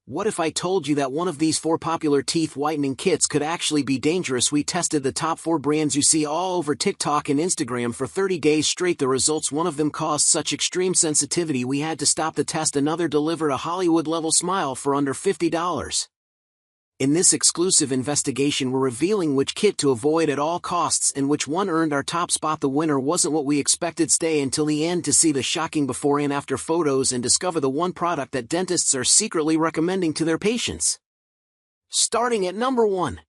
What if I told you that one of these 4 popular teeth whitening kits could actually be dangerous? We tested the top 4 brands you see all over TikTok and Instagram for 30 days straight. The results: one of them caused such extreme sensitivity we had to stop the test. Another delivered a Hollywood-level smile for under $50. In this exclusive investigation, we're revealing which kit to avoid at all costs and which one earned our top spot. The winner wasn't what we expected. Stay until the end to see the shocking before and after photos and discover the one product that dentists are secretly recommending to their patients. Starting at number 1.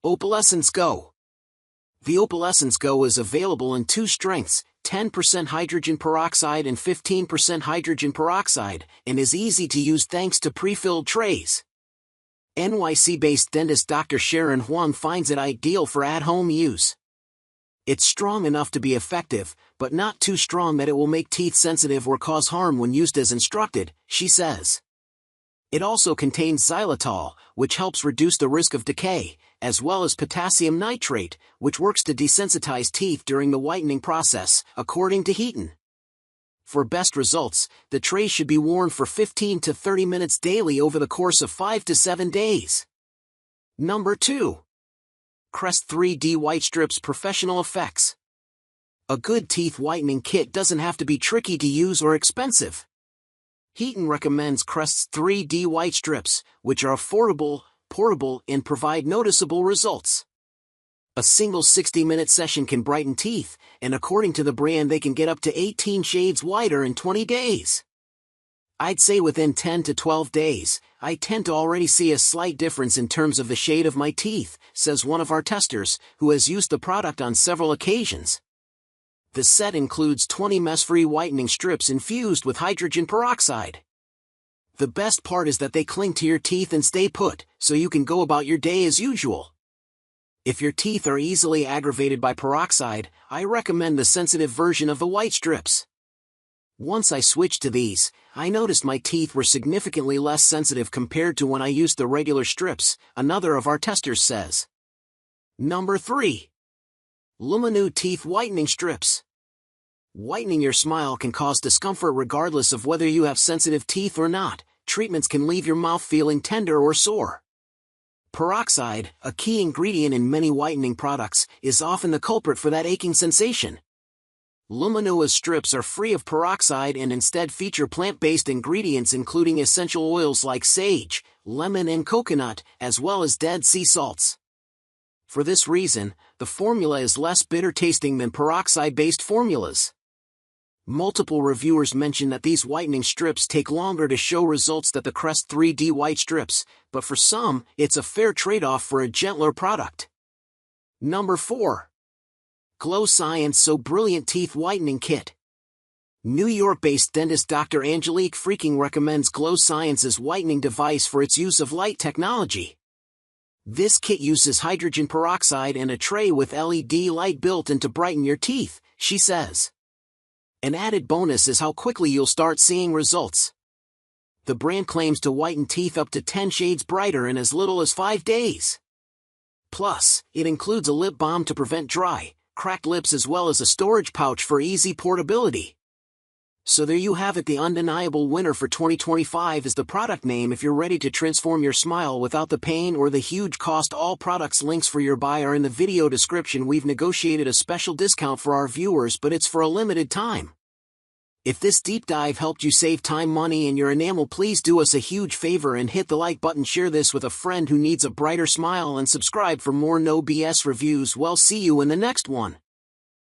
Opalescence Go. The Opalescence Go is available in 2 strengths, 10% hydrogen peroxide and 15% hydrogen peroxide, and is easy to use thanks to pre-filled trays. NYC-based dentist Dr. Sharon Huang finds it ideal for at-home use. It's strong enough to be effective, but not too strong that it will make teeth sensitive or cause harm when used as instructed, she says. It also contains xylitol, which helps reduce the risk of decay, as well as potassium nitrate, which works to desensitize teeth during the whitening process, according to Heaton. For best results, the tray should be worn for 15 to 30 minutes daily over the course of 5 to 7 days. Number 2. Crest 3D Whitestrips Professional Effects. A good teeth whitening kit doesn't have to be tricky to use or expensive. Heaton recommends Crest's 3D Whitestrips, which are affordable, portable, and provide noticeable results. A single 60-minute session can brighten teeth, and according to the brand they can get up to 18 shades whiter in 20 days. I'd say within 10 to 12 days, I tend to already see a slight difference in terms of the shade of my teeth, says one of our testers, who has used the product on several occasions. The set includes 20 mess-free whitening strips infused with hydrogen peroxide. The best part is that they cling to your teeth and stay put, so you can go about your day as usual. If your teeth are easily aggravated by peroxide, I recommend the sensitive version of the Whitestrips. Once I switched to these, I noticed my teeth were significantly less sensitive compared to when I used the regular strips, another of our testers says. Number 3. Lumineux Teeth Whitening Strips. Whitening your smile can cause discomfort regardless of whether you have sensitive teeth or not. Treatments can leave your mouth feeling tender or sore. Peroxide, a key ingredient in many whitening products, is often the culprit for that aching sensation. Lumineux strips are free of peroxide and instead feature plant-based ingredients including essential oils like sage, lemon and coconut, as well as Dead Sea salts. For this reason, the formula is less bitter-tasting than peroxide-based formulas. Multiple reviewers mention that these whitening strips take longer to show results than the Crest 3D Whitestrips, but for some, it's a fair trade-off for a gentler product. Number 4. Glow Science So Brilliant Teeth Whitening Kit. New York-based dentist Dr. Angelique Freaking recommends Glow Science's whitening device for its use of light technology. This kit uses hydrogen peroxide and a tray with LED light built in to brighten your teeth, she says. An added bonus is how quickly you'll start seeing results. The brand claims to whiten teeth up to 10 shades brighter in as little as 5 days. Plus, it includes a lip balm to prevent dry, cracked lips as well as a storage pouch for easy portability. So there you have it. The undeniable winner for 2025 is the product name if you're ready to transform your smile without the pain or the huge cost. All products links for your buy are in the video description. We've negotiated a special discount for our viewers, but it's for a limited time. If this deep dive helped you save time, money, and your enamel, please do us a huge favor and hit the like button. Share this with a friend who needs a brighter smile and subscribe for more no BS reviews. Well, see you in the next one.